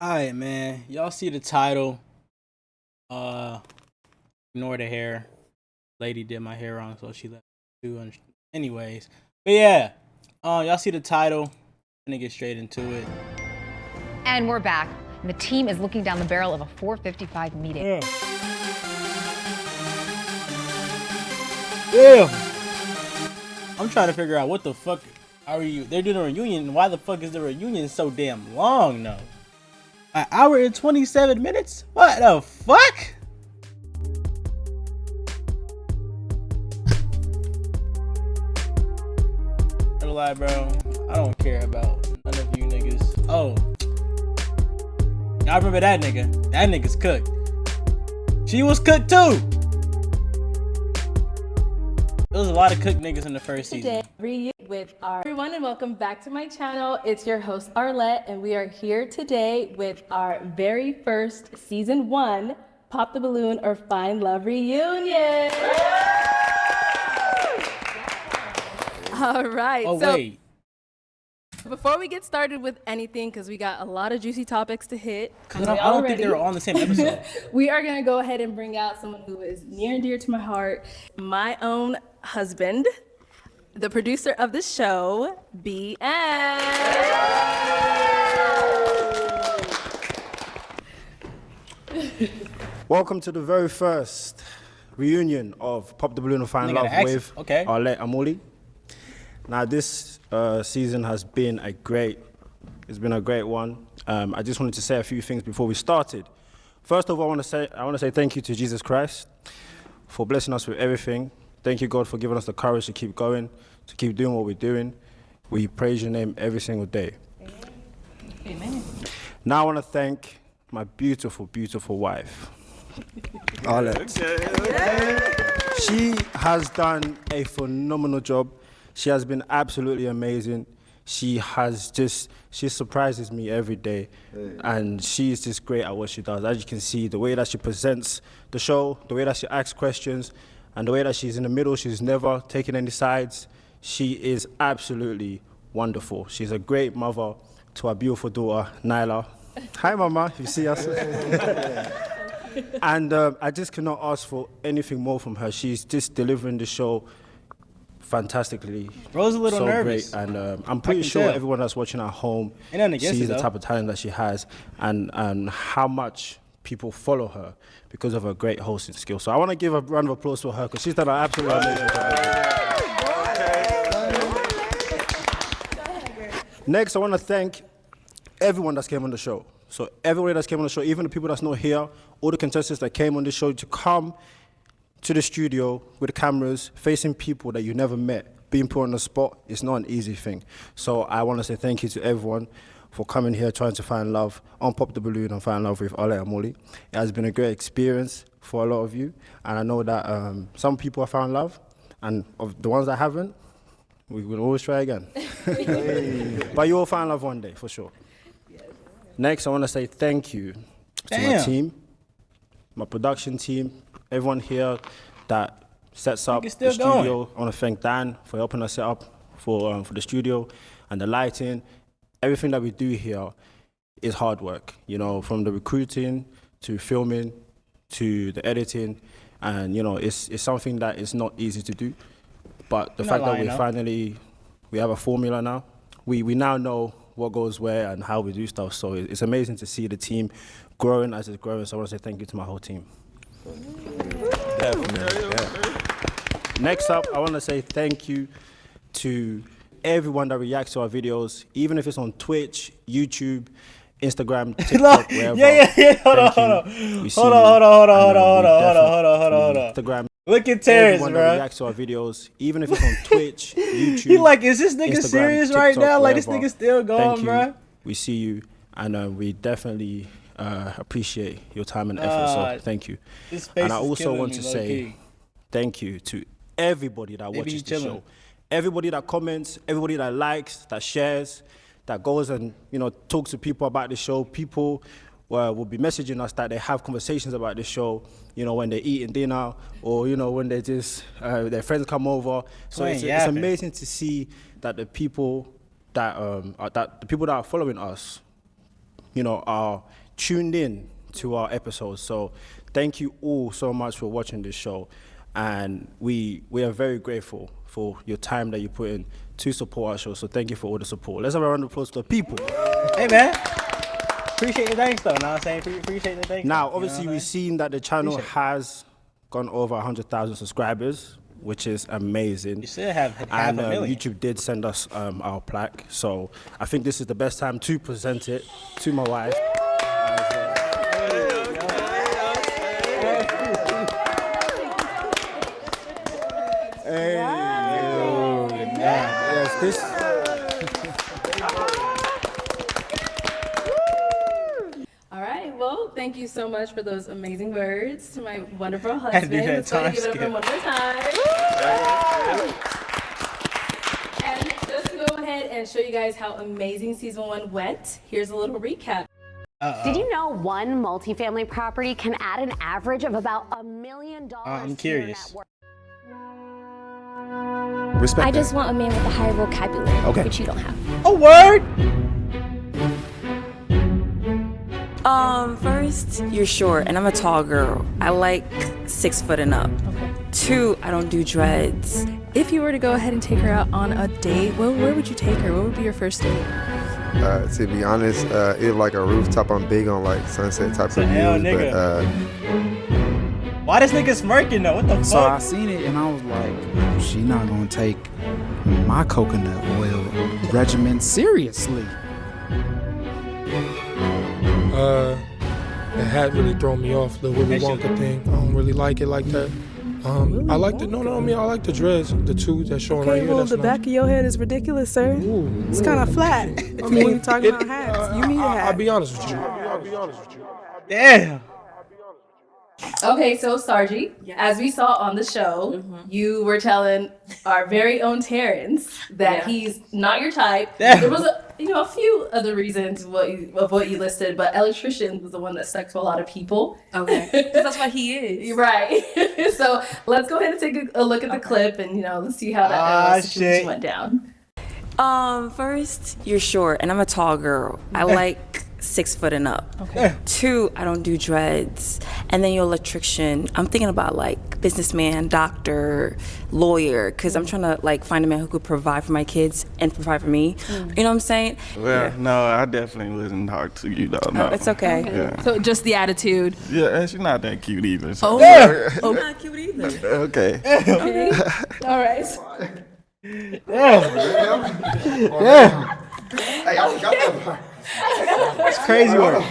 Alright, man. Y'all see the title. Uh, ignore the hair. Lady did my hair wrong, so she left too. Anyways, but yeah, y'all see the title. Gonna get straight into it. And we're back. And the team is looking down the barrel of a 4:55 meeting. Yeah. I'm trying to figure out what the fuck are you? They're doing a reunion. Why the fuck is the reunion so damn long though? An hour and 27 minutes? What the fuck? No lie, bro. I don't care about none of you niggas. Oh. I remember that nigga. That nigga's cooked. She was cooked too. There was a lot of cooked niggas in the first season. Today, with everyone, and welcome back to my channel. It's your host Arlette, and we are here today with our very first season 1 Pop the Balloon or Find Love reunion. All right. Oh so wait. before we get started with anything, because we got a lot of juicy topics to hit, I don't think they were on the same episode. we are gonna go ahead and bring out someone who is near and dear to my heart, my own husband, the producer of the show, BN. Welcome to the very first reunion of Pop the Balloon and Find Nigga, the Love accent. with Okay. Arlette Amoli. Now this season has been it's been a great one. I just wanted to say a few things before we started. First of all, I want to say thank you to Jesus Christ for blessing us with everything. Thank you, God, for giving us the courage to keep going, to keep doing what we're doing. We praise your name every single day. Amen. Now I want to thank my beautiful, beautiful wife, Arlette. She has done a phenomenal job. She has been absolutely amazing. She surprises me every day. And she is just great at what she does. As you can see, the way that she presents the show, the way that she asks questions, and the way that she's in the middle, she's never taking any sides. She is absolutely wonderful. She's a great mother to our beautiful daughter, Nyla. Hi, Mama, if you see us. And I just cannot ask for anything more from her. She's just delivering the show fantastically. Bro's a little so nervous. Great. And I'm pretty can sure tell. everyone that's watching at home Ain't nothing against sees it, the though. type of talent that she has and how much people follow her because of her great hosting skills. So I want to give a round of applause for her because she's done an absolutely amazing job. Next, I want to thank everyone that's came on the show. So everybody that's came on the show, even the people that's not here, all the contestants that came on the show to come to the studio with the cameras, facing people that you never met, being put on the spot, it's not an easy thing. So I want to say thank you to everyone for coming here, trying to find love on Pop the Balloon and Find Love with Arlette Amoli. It has been a great experience for a lot of you, and I know that some people have found love, and of the ones that haven't, we will always try again. But you will find love one day, for sure. Next, I want to say thank you to my team, my production team, everyone here that sets up the still studio. going. I want to thank Dan for helping us set up for the studio and the lighting. Everything that we do here is hard work, you know, from the recruiting to filming to the editing. And, you know, it's something that is not easy to do. But the fact that we have a formula now, we now know what goes where and how we do stuff. So it's amazing to see the team growing as it's growing. So I want to say thank you to my whole team. Definitely. Yeah. Next up, I want to say thank you to everyone that reacts to our videos, even if it's on Twitch, YouTube, Instagram, TikTok, wherever. Hold on. Instagram. Look at Terrence, Everyone bro. that reacts to our videos, even if it's on Twitch, YouTube. He like, is this nigga Instagram, serious right TikTok, now? Like, this wherever. nigga still going, Thank you. bro. We see you, and we definitely appreciate your time and effort. So thank you. His face And I is also killing want me, to low say key. thank you to everybody that Maybe watches he's the chilling. show, everybody that comments, everybody that likes, that shares, that goes and talks to people about the show. People will be messaging us that they have conversations about the show, when they're eating dinner or when they just their friends come over. So it's amazing to see that the people that are following us, are tuned in to our episodes. So thank you all so much for watching this show. And we are very grateful for your time that you put in to support our show. So thank you for all the support. Let's have a round of applause to the people. Hey, man. Appreciate the thanks, though. Know what I'm saying? Appreciate the thanks. Now, obviously, we've seen that the channel has gone over 100,000 subscribers, which is amazing. You should have half And a million. YouTube did send us our plaque. So I think this is the best time to present it to my wife. Yes, this. All right. Well, thank you so much for those amazing words to my wonderful to husband. do that Let's go ahead and give it up for him one more time. And just to go ahead and show you guys how amazing season 1 went, here's a little recap. Did you know one multifamily property can add an average of about $1 million? I'm curious. Respect I that. just want a man with a higher vocabulary, Okay. which you don't have. A word? First, you're short, and I'm a tall girl. I like 6 foot and up. Okay. 2, I don't do dreads. If you were to go ahead and take her out on a date, where would you take her? What would be your first date? To be honest, either like a rooftop. I'm big on like sunset type of views, hell nigga. Why this nigga smirking though? What the So I fuck? seen it and I was like, she not gonna take my coconut oil regimen seriously. The hat really throw me off, the Willy Wonka thing. I don't really like it like that. I like I like the dreads, the 2 that's showing right here. That's the nice. back of your head is ridiculous, sir. It's kind of flat. I mean, when you're talking about hats, you need a hat. I'll be honest with you. Damn. Okay, so Sarji, as we saw on the show, you were telling our very own Terrence that he's not your type. Damn. There was a few other reasons of what you listed, but electrician was the one that stuck to a lot of people. Okay. Because that's what he is. Right. So let's go ahead and take a look at the clip and let's see how that situation went down. First, you're short, and I'm a tall girl. I like 6 foot and up. Okay. 2, I don't do dreads. And then your electrician, I'm thinking about like businessman, doctor, lawyer, because I'm trying to like find a man who could provide for my kids and provide for me. You know what I'm saying? Well, no, I definitely wouldn't talk to you though. No. It's okay. Yeah. So just the attitude. Yeah, and she's not that cute either. So. I'm not cute either. Okay. Okay. All right. It's crazy work.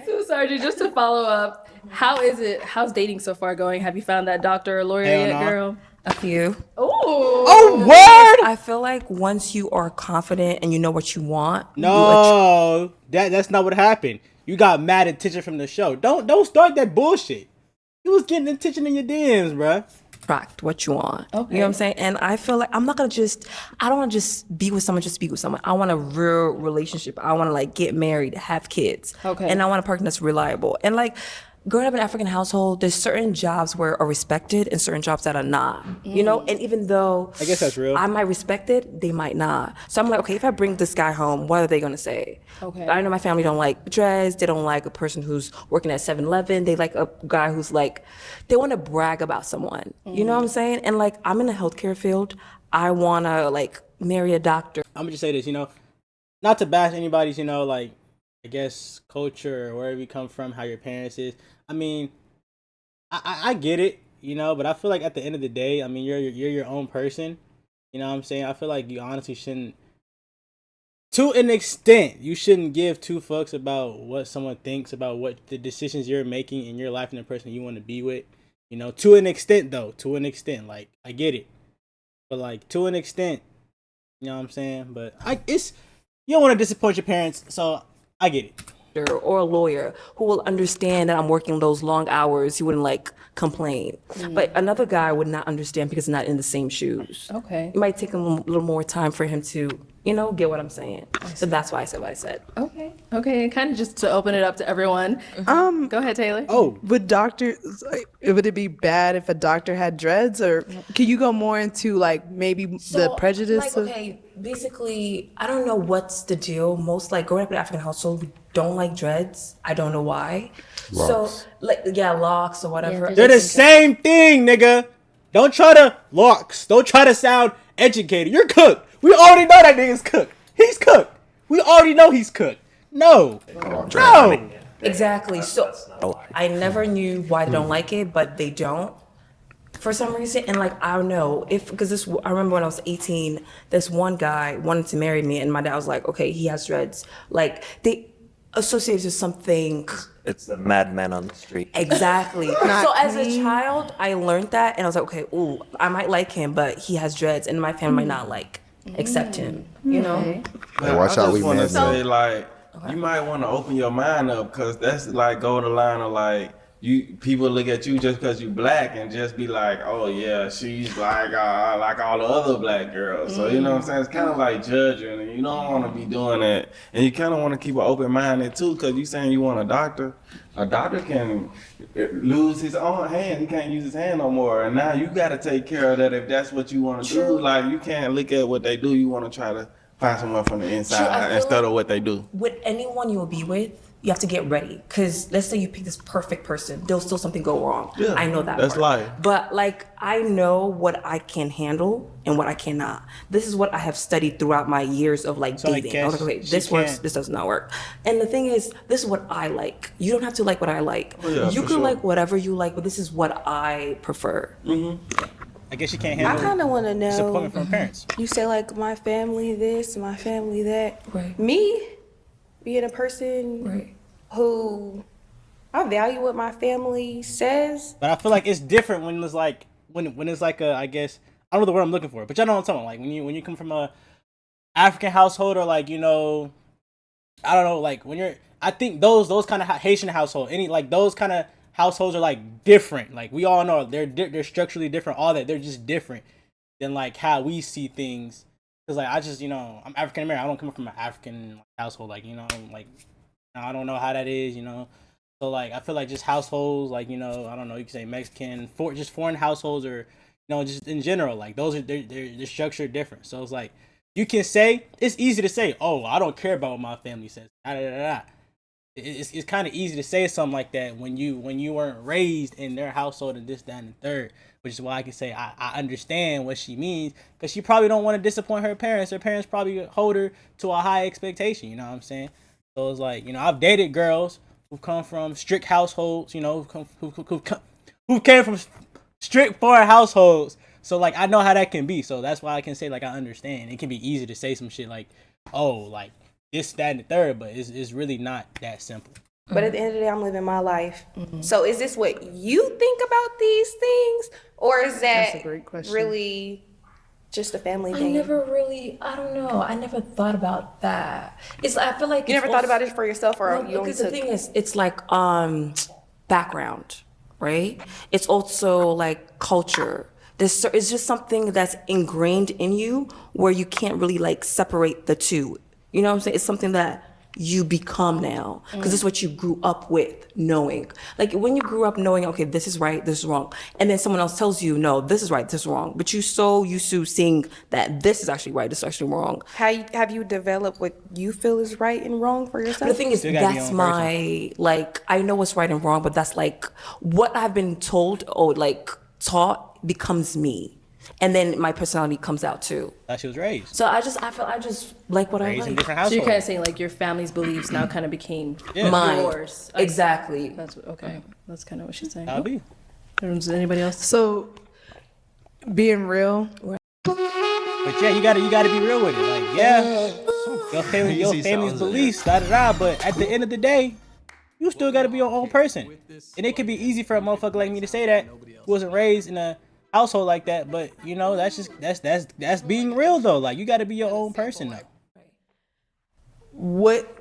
So Sarji, just to follow up, how's dating so far going? Have you found that doctor or lawyer Hell yet, no. girl? A few. Oh, Word? I feel like once you are confident and you know what you want, No, that's not what happened. You got mad attention from the show. Don't start that bullshit. You was getting attention in your DMs, bruh. attract what you want. Okay. You know what I'm saying? And I feel like I don't want to just be with someone just to be with someone. I want a real relationship. I want to like get married, have kids. Okay. And I want a partner that's reliable. And like growing up in an African household, there's certain jobs where are respected and certain jobs that are not. You know? And even though I guess that's real. I might respect it, they might not. So I'm like, okay, if I bring this guy home, what are they gonna say? Okay. I know my family don't like dreads, they don't like a person who's working at 7-Eleven, they like a guy who's like, they wanna brag about someone. You know what I'm saying? And like, I'm in the healthcare field, I wanna like marry a doctor. I'm gonna just say this, not to bash anybody's, like, I guess culture or wherever you come from, how your parents is. I mean, I get it, but I feel like at the end of the day, I mean, you're your own person. You know what I'm saying? I feel like you honestly shouldn't, to an extent, you shouldn't give two fucks about what someone thinks about what the decisions you're making in your life and the person you want to be with. To an extent, though, like, I get it. But like, to an extent, you know what I'm saying? But you don't want to disappoint your parents, so I get it. Or a lawyer who will understand that I'm working those long hours. He wouldn't like complain. But another guy would not understand because he's not in the same shoes. Okay. It might take him a little more time for him to You know, get what I'm saying? So that's why I said what I said. Okay. Okay. And kind of just to open it up to everyone. Go ahead, Taylor. Oh, would it be bad if a doctor had dreads, or can you go more into like maybe the prejudice? Like, okay, basically, I don't know what's the deal. Most like growing up in an African household, we don't like dreads. I don't know why. Locks. So like, yeah, locks or whatever. They're the same thing, nigga. Don't try to sound educated. You're cooked. We already know that nigga's cooked. He's cooked. We already know he's cooked. No. Exactly. So I never knew why they don't like it, but they don't for some reason. And like, I don't know because I remember when I was 18, this one guy wanted to marry me, and my dad was like, okay, he has dreads. Like they associated with something. It's the madman on the street. Exactly. So as a child, I learned that, and I was like, okay, ooh, I might like him, but he has dreads, and my family might not accept him. You know. Hey, watch out, I we just want to men. say, like, you might want to open your mind up, because that's like go the line of like, people look at you just because you black and just be like, oh yeah, she's like all the other black girls. So you know what I'm saying? It's kind of like judging, and you don't want to be doing that. And you kind of want to keep an open minded too, because you saying you want a doctor. A doctor can lose his own hand. He can't use his hand no more. And now you got to take care of that if that's what you want to do. Like, you can't look at what they do. You want to try to find someone from the inside instead of what they do. With anyone you will be with, you have to get ready. Because let's say you pick this perfect person, there'll still something go wrong. Yeah, I know that that's part. life. But like, I know what I can handle and what I cannot. This is what I have studied throughout my years of like dating. I was like, okay, this works, this does not work. And the thing is, this is what I like. You don't have to like what I like. Oh, yeah, you for can sure. like whatever you like, but this is what I prefer. I guess you can't I handle kind of want to know. disappointment from parents. You say like my family this, my family that. Right. Me being a person Right. who I value what my family says. But I feel like it's different when it's like when it's like a, I guess, I don't know the word I'm looking for, but y'all know what I'm talking about. Like when you come from a African household, or like, you know, I don't know, like when you're, I think those kind of Haitian household, any like those kind of households are like different. Like we all know they're structurally different. All that, they're just different than like how we see things. Cause like I just, you know, I'm African American. I don't come from an African household. Like, you know, like I don't know how that is, you know. So like I feel like just households, like, you know, I don't know, you can say Mexican, just foreign households, or, you know, just in general, like those are they're structured different. So it's like you can say, it's easy to say, oh, I don't care about what my family says. It's kind of easy to say something like that when you weren't raised in their household and this, that, and the third. Which is why I can say I understand what she means, because she probably don't want to disappoint her parents. Her parents probably hold her to a high expectation. You know what I'm saying? So it's like, you know, I've dated girls who come from strict households. You know, who came from strict foreign households. So like I know how that can be. So that's why I can say like I understand. It can be easy to say some shit like, oh, like this, that, and the third, but it's really not that simple. But at the end of the day, I'm living my life. So is this what you think about these things? Or is that That's a great question. really just a family I thing? I don't know. I never thought about that. I feel like You never thought about it for yourself, or you only because the took... thing is, it's like background, right? It's also like culture. It's just something that's ingrained in you where you can't really like separate the two. You know what I'm saying? It's something that you become now, because it's what you grew up with knowing. Like when you grew up knowing, okay, this is right, this is wrong, and then someone else tells you, no, this is right, this is wrong, but you're so used to seeing that this is actually right, this is actually wrong. Have you developed what you feel is right and wrong for yourself? But the thing is, that's my, like, I know what's right and wrong, but that's like what I've been told or like taught becomes me. And then my personality comes out too. How she was raised. So I just like what Raised I in like. different So households. you're kind of saying like your family's beliefs now kind of became Mine. yours. Exactly. That's okay. That's kind of what she's saying. That'll be. Does anybody else? So, being real. But yeah, you gotta be real with it. Like, yeah, your family's beliefs, but at the end of the day, you still gotta be your own person. And it could be easy for a motherfucker like me to say that, who wasn't raised in a household like that, but you know, that's being real though. Like, you gotta be your own person though. What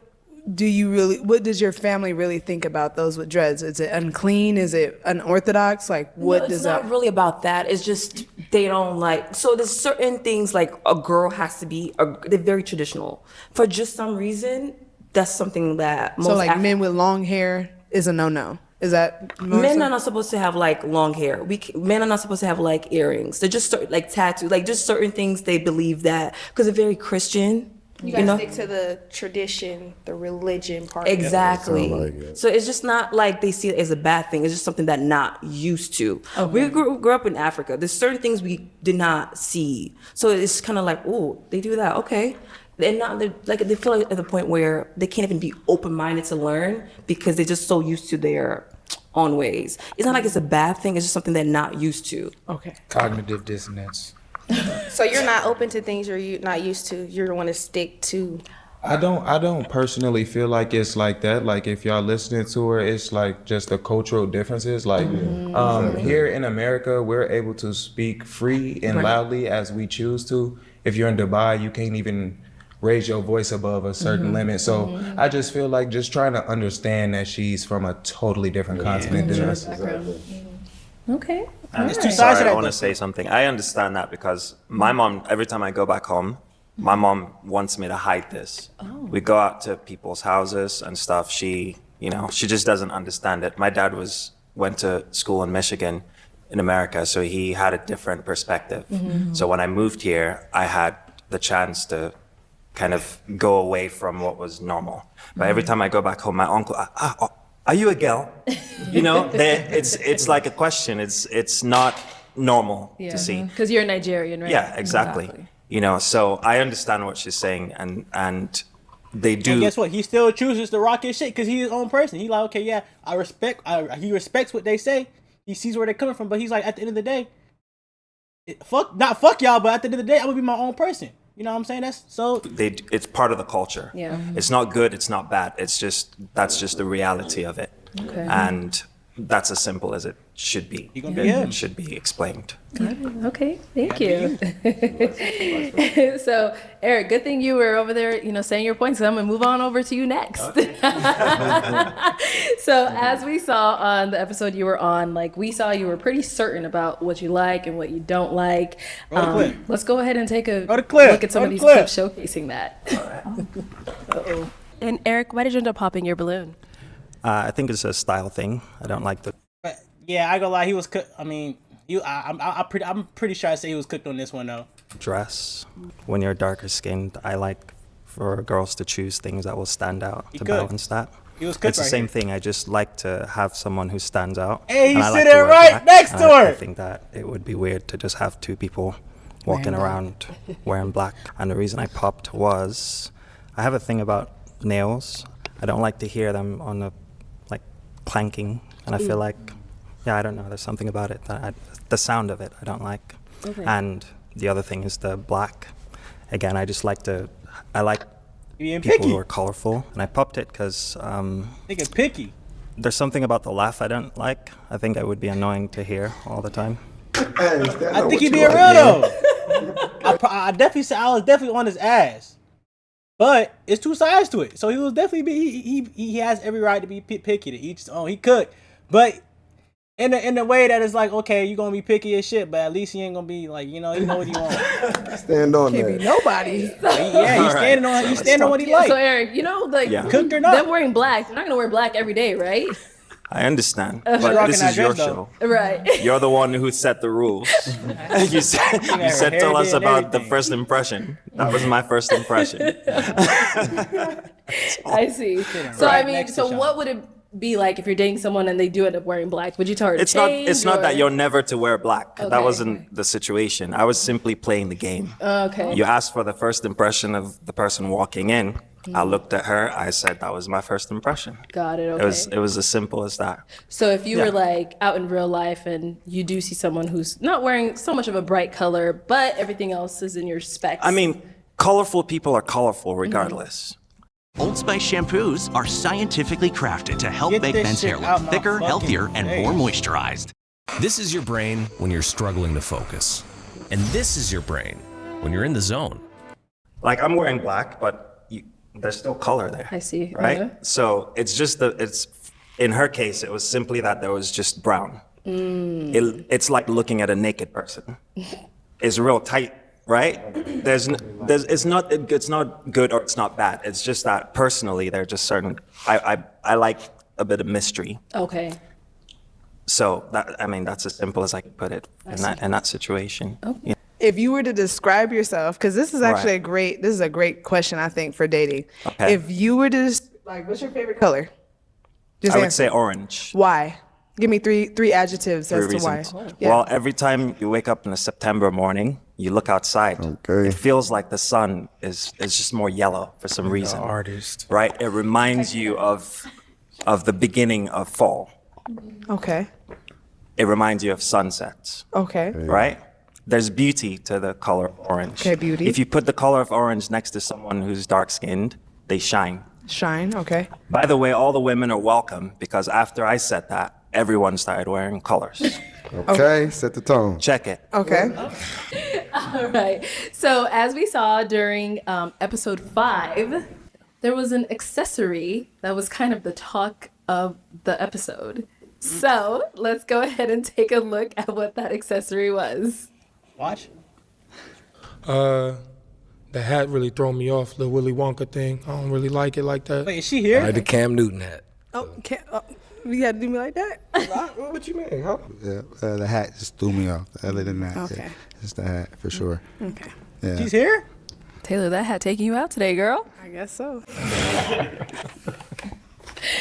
does your family really think about those with dreads? Is it unclean? Is it unorthodox? Like, what No, does it's that? not really about that. It's just they don't like, so there's certain things like a girl has to be, they're very traditional. For just some reason, that's something that most So like men with long hair is a no-no. Is that men are not supposed to have like long hair. Men are not supposed to have like earrings. They're just like tattoos, like just certain things they believe that, because they're very Christian. You gotta stick to the tradition, the religion part. Exactly. So it's just not like they see it as a bad thing. It's just something that not used to. We grew up in Africa. There's certain things we did not see. So it's kind of like, oh, they do that. Okay. They're like they feel like at the point where they can't even be open-minded to learn because they're just so used to their own ways. It's not like it's a bad thing. It's just something they're not used to. Okay. Cognitive dissonance. So you're not open to things you're not used to. You want to stick to. I don't personally feel like it's like that. Like if y'all listening to her, it's like just the cultural differences. Like here in America, we're able to speak free and loudly as we choose to. If you're in Dubai, you can't even raise your voice above a certain limit. So I just feel like just trying to understand that she's from a totally different continent than us. Okay. There's two sides to that. I want to say something. I understand that because my mom, every time I go back home, my mom wants me to hide this. We go out to people's houses and stuff. She just doesn't understand it. My dad went to school in Michigan in America, so he had a different perspective. So when I moved here, I had the chance to kind of go away from what was normal. But every time I go back home, my uncle, are you a girl? It's like a question. It's not normal to see. Because you're Nigerian, right? Yeah, exactly. So I understand what she's saying, and they do. And guess what? He still chooses to rock his shit because he's his own person. He like, okay, yeah, he respects what they say. He sees where they're coming from, but he's like, at the end of the day, fuck y'all, but at the end of the day, I'm gonna be my own person. You know what I'm saying? It's part of the culture. Yeah. It's not good. It's not bad. That's just the reality of it. Okay. And that's as simple as it should be. It should be explained. Got it. Okay, thank you. So, Eric, good thing you were over there, saying your points. So I'm gonna move on over to you next. Okay. So, as we saw on the episode you were on, we saw you were pretty certain about what you like and what you don't like. Let's go ahead and take a look at some of these clips showcasing that. Uh-oh. And Eric, why did you end up popping your balloon? I think it's a style thing. I don't like the. Yeah, I gonna lie. He was cooked. I mean, I'm pretty sure I say he was cooked on this one though. Dress. When you're darker skinned, I like for girls to choose things that will stand out to balance that. He was cooked. It's the same thing. I just like to have someone who stands out. Hey, he's sitting right next to her. I think that it would be weird to just have two people walking around wearing black. And the reason I popped was I have a thing about nails. I don't like to hear them on the clanking, and I feel like, I don't know, there's something about it that the sound of it I don't like. Okay. And the other thing is the black. Again, I like people who are colorful, and I popped it because it's picky. There's something about the laugh I don't like. I think that would be annoying to hear all the time. I think he'd be real though. I was definitely on his ass. But it's two sides to it. So he was definitely he has every right to be picky to each his own. He could, but in the way that it's like, okay, you're gonna be picky as shit, but at least he ain't gonna be like, you know what he wants. Stand on that. Can't be nobody. He's standing on what he likes. So Eric, cooked or not, them wearing black, they're not gonna wear black every day, right? I understand, but this is your show. Right. You're the one who set the rules. you said tell us about the first impression. That was my first impression. I see. So I mean, so what would it be like if you're dating someone and they do end up wearing black? Would you tell her to change? It's not that you're never to wear black. Okay. That wasn't the situation. I was simply playing the game. Okay. You asked for the first impression of the person walking in. I looked at her. I said that was my first impression. Got it. Okay. It was as simple as that. So if you were out in real life and you do see someone who's not wearing so much of a bright color, but everything else is in your specs. I mean, colorful people are colorful regardless. Old Spice shampoos are scientifically crafted to help make men's hair look thicker, healthier, and more moisturized. This is your brain when you're struggling to focus. And this is your brain when you're in the zone. I'm wearing black, but there's still color there. I see. Right? Uh-huh. So it's just in her case, it was simply that there was just brown. It's like looking at a naked person. is real tight, right? It's not good or it's not bad. It's just that personally, there are just certain. I like a bit of mystery. Okay. So that's as simple as I can put it in that situation. Okay. Yeah. If you were to describe yourself, because this is actually this is a great question, I think, for dating. Okay. If you were to what's your favorite color? I would say orange. Why? Give me three adjectives as to why. Yeah. Well, every time you wake up in a September morning, you look outside. It feels like the sun is just more yellow for some reason. Artist. Right? It reminds you of the beginning of fall. Okay. It reminds you of sunsets. Okay. Right? There's beauty to the color of orange. Okay, beauty. If you put the color of orange next to someone who's dark-skinned, they shine. Shine, okay. By the way, all the women are welcome because after I said that, everyone started wearing colors. Okay, set the tone. Check it. Okay. All right. So as we saw during episode 5, there was an accessory that was kind of the talk of the episode. So let's go ahead and take a look at what that accessory was. Watch. The hat really throw me off, the Willy Wonka thing. I don't really like it like that. Wait, is she here? I like the Cam Newton hat. Oh, you had to do me like that? What you mean? Huh? Yeah, the hat just threw me off. Other than that, Okay. yeah, just the hat for sure. Okay. Yeah. She's here? Taylor, that hat taking you out today, girl. I guess so.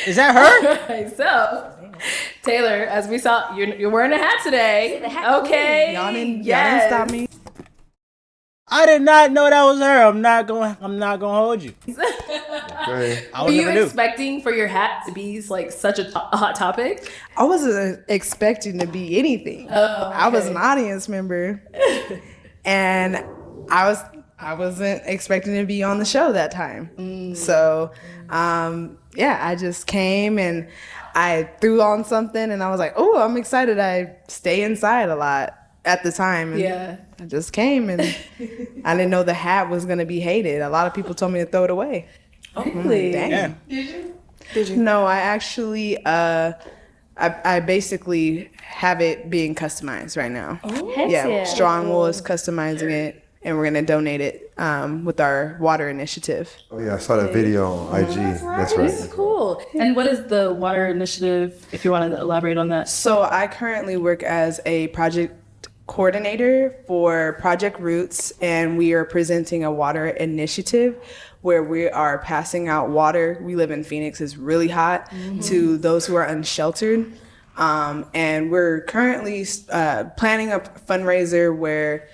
Is that her? Right, so, Taylor, as we saw, you're wearing a hat today. Okay. Y'all didn't yes. stop me. I did not know that was her. I'm not gonna hold you. Okay. I Were would you never do. expecting for your hat to be like such a hot topic? I wasn't expecting to be anything. I was an audience member, and I wasn't expecting to be on the show that time. So, I just came and I threw on something, and I was like, "Oh, I'm excited." I stay inside a lot at the time. And I just came, and I didn't know the hat was gonna be hated. A lot of people told me to throw it away. Really? Dang. Yeah. Did you? No, I actually, I basically have it being customized right now. Yeah. Strong Wool is customizing it, and we're gonna donate it with our water initiative. Oh yeah, I saw that video on IG. That's right. This is cool. And what is the water initiative, if you want to elaborate on that? So I currently work as a project coordinator for Project Roots, and we are presenting a water initiative where we are passing out water. We live in Phoenix, it's really hot, to those who are unsheltered. And we're currently planning a fundraiser where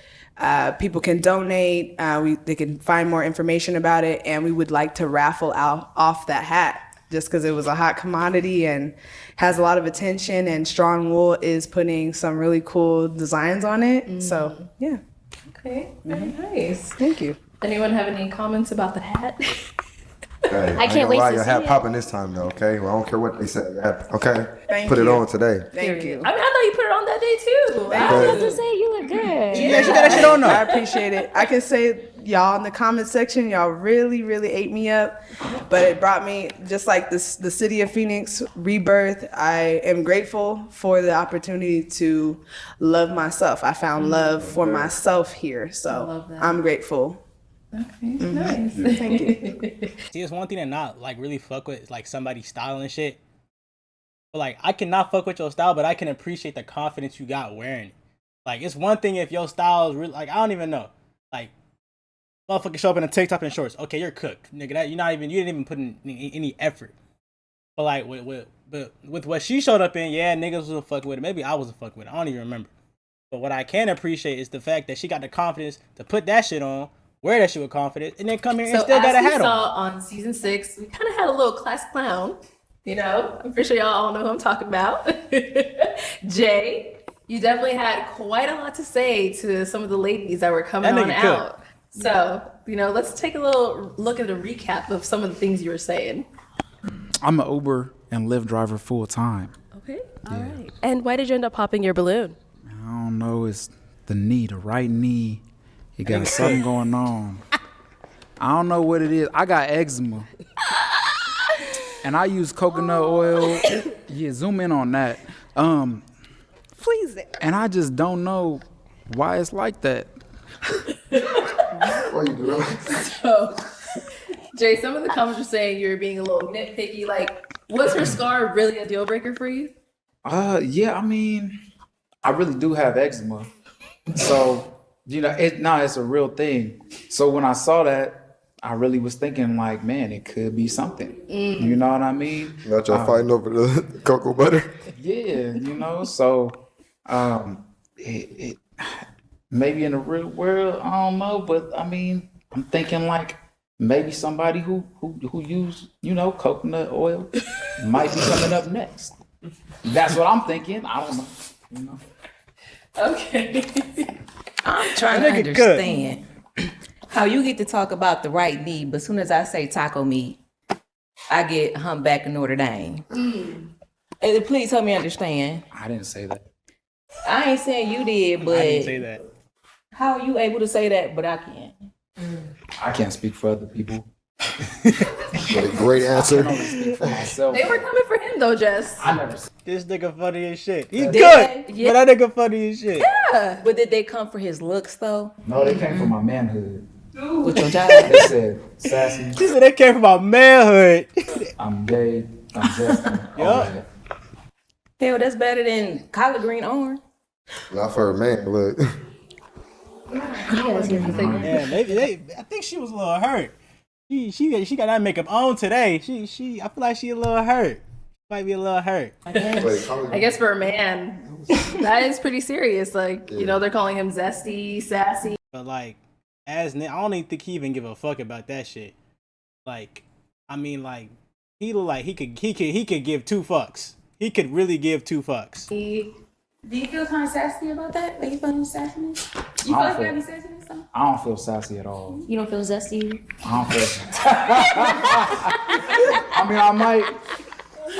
people can donate, they can find more information about it, and we would like to raffle off that hat just because it was a hot commodity and has a lot of attention, and Strong Wool is putting some really cool designs on it. So, yeah. Okay, very nice. Thank you. Anyone have any comments about the hat? Hey, I can't wait lie, to your see hat it. popping this time though, okay? Well, I don't care what they say. Okay? Thank Put it you. on today. Thank you. I mean, I thought you put it on that day too. I was about to say you look good. Yeah, she got that shit on I though. appreciate it. I can say y'all in the comment section, y'all really, really ate me up, but it brought me, just like the city of Phoenix rebirth, I am grateful for the opportunity to love myself. I found love for myself here, so I'm grateful. Okay, nice. Thank you. See, it's one thing to not like really fuck with like somebody's style and shit. But like I cannot fuck with your style, but I can appreciate the confidence you got wearing it. Like it's one thing if your style is really like I don't even know. Like motherfucker show up in a tank top and shorts. Okay, you're cooked, nigga. That you didn't even put in any effort. But like with what she showed up in, yeah, niggas was a fuck with it. Maybe I was a fuck with it. I don't even remember. But what I can appreciate is the fact that she got the confidence to put that shit on, wear that shit with confidence, and then come here and still got a hat So as we on. saw on season 6, we kind of had a little class clown. You know, I'm pretty sure y'all all know who I'm talking about. Jay, you definitely had quite a lot to say to some of the ladies that were coming That on nigga could. out. So, you know, let's take a little look at a recap of some of the things you were saying. I'm an Uber and Lyft driver full time. Okay, all right. And why did you end up popping your balloon? I don't know. It's the knee, the right knee. You got something going on. I don't know what it is. I got eczema. And I use coconut oil. Yeah, zoom in on that. Please. And I just don't know why it's like that. Why you doing? So, Jay, some of the comments are saying you're being a little nitpicky. Like, was her scar really a deal breaker for you? Yeah, I mean, I really do have eczema. So, it's a real thing. So when I saw that, I really was thinking like, man, it could be something. You know what I mean? Not y'all fighting over the cocoa butter. Yeah, so it maybe in the real world, I don't know, but I mean, I'm thinking like maybe somebody who use, coconut oil might be coming up next. That's what I'm thinking. I don't know. Okay. I'm trying to understand how you get to talk about the right knee, but as soon as I say taco meat, I get humpback in Notre Dame. And please help me understand. I didn't say that. I ain't saying you did, but I didn't say that. How are you able to say that, but I can't? I can't speak for other people. What a great answer. For myself. They were coming for him though, Jess. I never said This nigga funny as shit. He's Did good, they? Yeah. but that nigga funny as shit. Yeah. But did they come for his looks though? No, they came from my manhood. With your job? They said sassy. She said they came from my manhood. I'm gay. I'm zesty. Yup. Hell, that's better than collard green orange. Not for a man, look. Yeah, maybe I think she was a little hurt. She got that makeup on today. She I feel like she a little hurt. Might be a little hurt. I guess for a man, that is pretty serious. Like, they're calling him zesty, sassy. But like, I don't even think he even give a fuck about that shit. Like, I mean, like, he look like he could give two fucks. He could really give two fucks. Do you feel kind of sassy about that? Like you feeling sassiness? You feel like you gotta be sassy or something? I don't feel sassy at all. You don't feel zesty? I don't feel. I mean,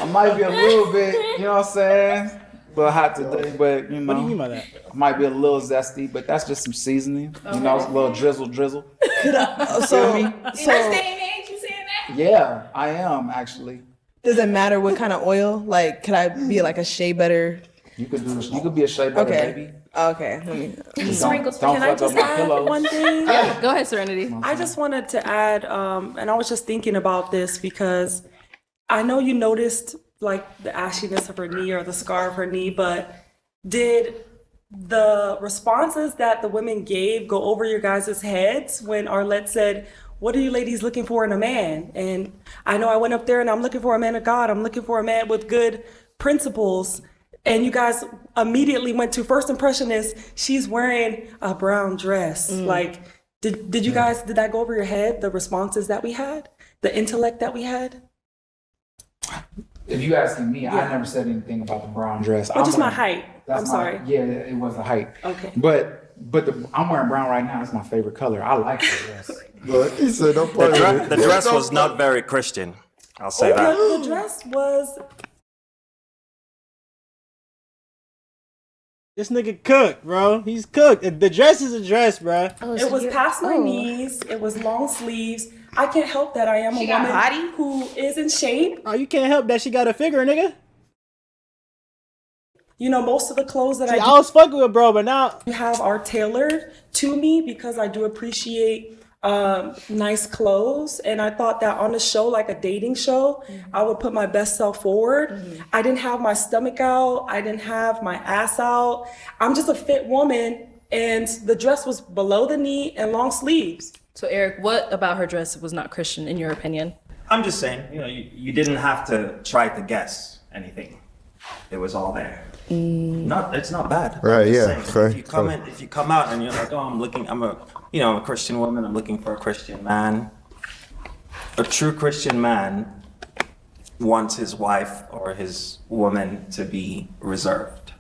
I might be a little bit, you know what I'm saying? A little hot today, but What do you mean by that? I might be a little zesty, but that's just some seasoning. It's a little drizzle. So in this day and age, you saying that? Yeah, I am actually. Does it matter what kind of oil? Like, could I be like a shea butter? You could be a shea butter baby. Okay. Don't Can I fuck up just my add pillows. one thing? Go ahead, Serenity. I just wanted to add, and I was just thinking about this because I know you noticed like the ashiness of her knee or the scar of her knee, but did the responses that the women gave go over your guys' heads when Arlette said, "What are you ladies looking for in a man?" And I know I went up there and I'm looking for a man of God. I'm looking for a man with good principles. And you guys immediately went to first impression is she's wearing a brown dress. Like, did that go over your head? The responses that we had, the intellect that we had. If you asking me, I never said anything about the brown dress. Or just my height. I'm sorry. Yeah, it was the height. Okay. But I'm wearing brown right now. It's my favorite color. I like the dress. Look, he said don't play with it. The dress was not very Christian. I'll say that. The dress was. This nigga cooked, bro. He's cooked. The dress is a dress, bro. It was past my knees. It was long sleeves. I can't help that I am a woman who is in shape. Oh, you can't help that she got a figure, nigga. Most of the clothes that I was fucking with, bro, but now you have are tailored to me because I do appreciate nice clothes. And I thought that on a show, like a dating show, I would put my best self forward. I didn't have my stomach out. I didn't have my ass out. I'm just a fit woman. And the dress was below the knee and long sleeves. So Eric, what about her dress was not Christian in your opinion? I'm just saying, you didn't have to try to guess anything. It was all there. It's not bad. Right, yeah. Saying, if you come out and you're like, I'm a Christian woman, I'm looking for a Christian man. A true Christian man wants his wife or his woman to be reserved.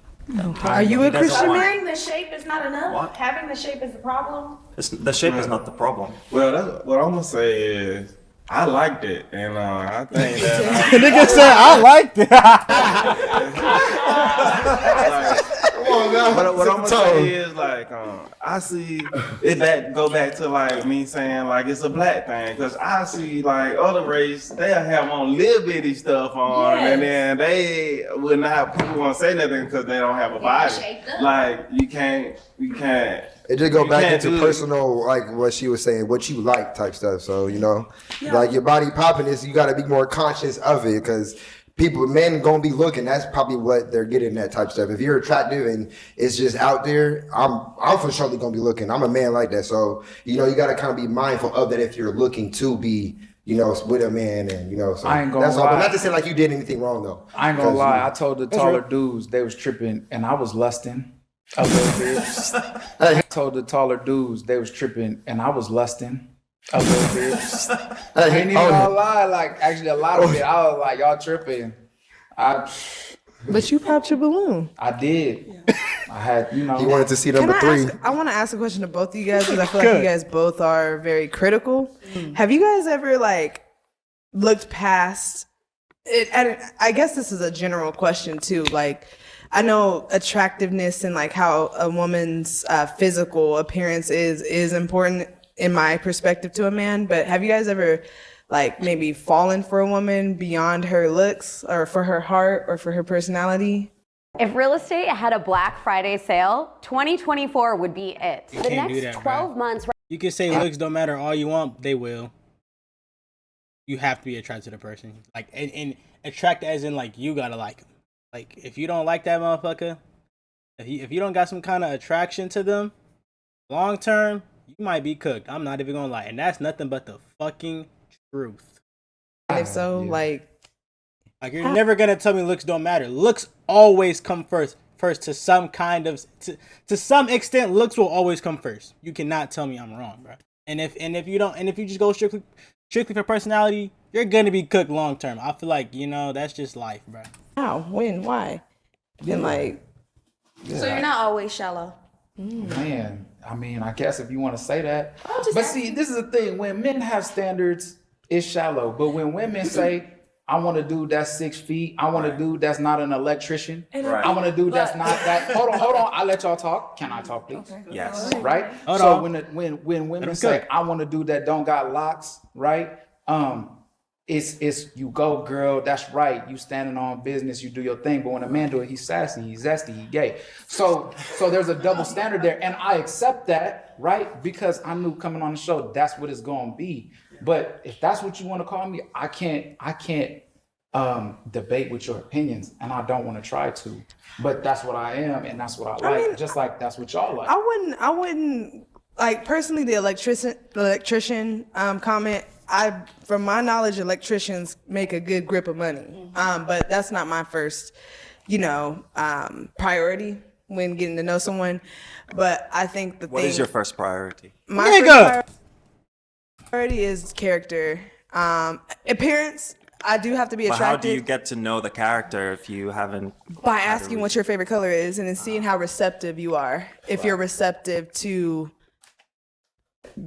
Are you a Christian man? Having the shape is not enough. What? Having the shape is the problem. The shape is not the problem. Well, that's what I'm gonna say is I liked it, and I think that nigga said I liked it. come on, what I'm gonna say is like, I see it go back to like me saying like it's a black thing, because I see like other race they'll have on little bitty stuff on, and then they would not people won't say nothing because they don't have a body. Like you can't. It just go back into personal, like what she was saying, what you like type stuff. So, like your body popping is, you got to be more conscious of it, because men gonna be looking. That's probably what they're getting, that type stuff. If you're attractive and it's just out there, I'm for surely gonna be looking. I'm a man like that. So, you got to kind of be mindful of that if you're looking to be, with a man, and so I ain't gonna that's lie. all. But not to say like you did anything wrong though. I ain't gonna lie. I told the taller dudes they was tripping, and I was lusting a little bit. I told the taller dudes they was tripping, and I was lusting a little bit. I ain't even gonna lie. Like actually, a lot of it, I was like, y'all tripping. But you popped your balloon. I did. I had, He wanted to see number 3. I want to ask a question to both of you guys, because I feel like you guys both are very critical. Have you guys ever like looked past it? And I guess this is a general question too. Like, I know attractiveness and like how a woman's physical appearance is important in my perspective to a man. But have you guys ever like maybe fallen for a woman beyond her looks, or for her heart, or for her personality? If real estate had a Black Friday sale, 2024 would be it. You The can't next do that, 12 bro. months. You can say looks don't matter all you want, they will. You have to be attracted to the person. Like, and attract as in like you gotta like them. Like if you don't like that motherfucker, if you don't got some kind of attraction to them, long term, you might be cooked. I'm not even gonna lie, and that's nothing but the fucking truth. And if so, like you're never gonna tell me looks don't matter. Looks always come first to some kind of to some extent. Looks will always come first. You cannot tell me I'm wrong, bro. And if you just go strictly for personality, you're gonna be cooked long term. I feel like that's just life, bro. How? When? Why? Then like. So you're not always shallow. Man, I mean, I guess if you want to say that. But see, this is the thing. When men have standards, it's shallow. But when women say, I want a dude that's 6 feet, I want a dude that's not an electrician, I want a dude that's not that. Hold on. I'll let y'all talk. Can I talk, please? Okay. Yes. Right? Hold so on. when women say, I want a dude that don't got locks, right? It's you go, girl, that's right. You standing on business, you do your thing. But when a man do it, he's sassy, he's zesty, he gay. So there's a double standard there. And I accept that, right? Because I knew coming on the show, that's what it's gonna be. But if that's what you want to call me, I can't debate with your opinions, and I don't want to try to. But that's what I am, and that's what I like. Just like that's what y'all like. I wouldn't like personally the electrician comment. From my knowledge, electricians make a good grip of money. But that's not my first, priority when getting to know someone. But I think What is your first priority? My first priority is character, appearance. I do have to be But attracted. how do you get to know the character if you haven't? By asking what your favorite color is, and then seeing how receptive you are. If you're receptive to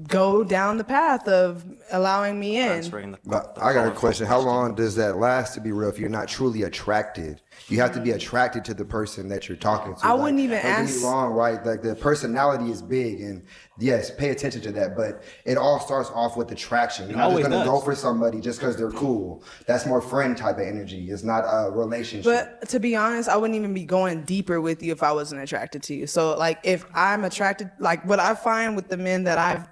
go down the path of allowing me in. But I got a question. How long does that last, to be real, if you're not truly attracted? You have to be attracted to the person that you're talking to. I wouldn't even don't get ask. me wrong, right? Like the personality is big, and yes, pay attention to that. But it all starts off with attraction. You're not just gonna go for somebody just because they're cool. That's more friend type of energy. It's not a relationship. But to be honest, I wouldn't even be going deeper with you if I wasn't attracted to you. So like if I'm attracted, like what I find with the men that I've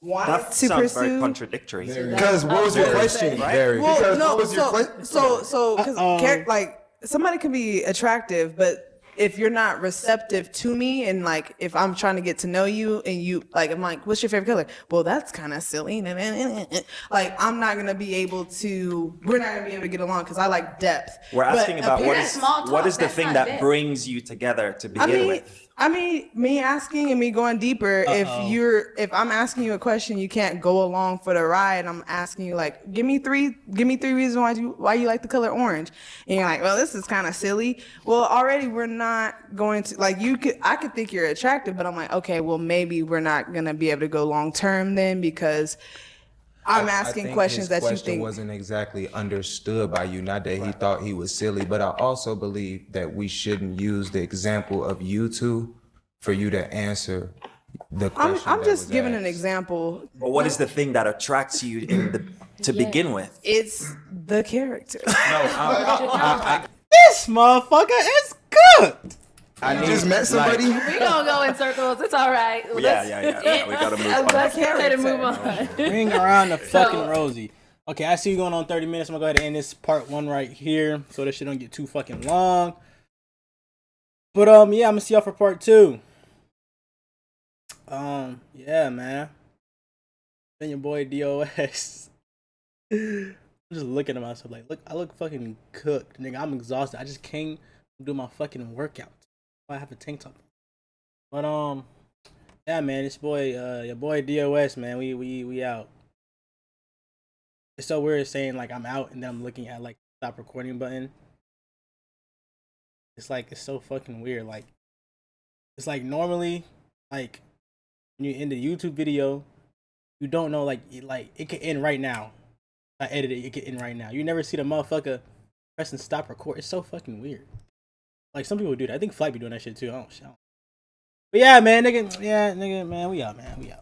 wanted That to sounds very pursue. contradictory. Because what was your question? Right? Well, Because no, what was your question? so because like somebody can be attractive, but if you're not receptive to me, and like if I'm trying to get to know you, and you like, I'm like, what's your favorite color? Well, that's kind of silly. Like I'm not gonna be able to. We're not gonna be able to get along because I like depth. We're But asking about appearance- what is the thing that brings you together to begin with? I mean, me asking and me going deeper. If I'm asking you a question, you can't go along for the ride. I'm asking you like, give me three reasons why you like the color orange. And you're like, well, this is kind of silly. Well, already we're not going to like I could think you're attractive, but I'm like, okay, well maybe we're not gonna be able to go long term then because I'm asking think questions his that you question think wasn't exactly understood by you. Not that he thought he was silly, but I also believe that we shouldn't use the example of you two for you to answer the question. I'm that just was giving an asked. example. But what is the thing that attracts you to begin with? It's the character. This motherfucker is cooked. I just met somebody. We gonna go in circles. It's all right. Yeah. We gotta move on. Let's go ahead and move on. Ring around the fucking Rosie. Okay, I see you going on 30 minutes. I'm gonna go ahead and end this part 1 right here, so this shit don't get too fucking long. But yeah, I'm gonna see y'all for part 2. Yeah, man. Been your boy DOS. I'm just looking at myself like, look, I look fucking cooked, nigga. I'm exhausted. I just came to do my fucking workout. I have a tank top. But yeah, man, this boy, your boy DOS, man, we out. It's so weird saying like I'm out and then I'm looking at like stop recording button. It's like it's so fucking weird. Like it's like normally like when you end a YouTube video, you don't know like it could end right now. I edit it could end right now. You never see the motherfucker pressing stop record. It's so fucking weird. Like some people do that. I think Flight be doing that shit too. I don't. But yeah, man, nigga, man, we out, man, we out.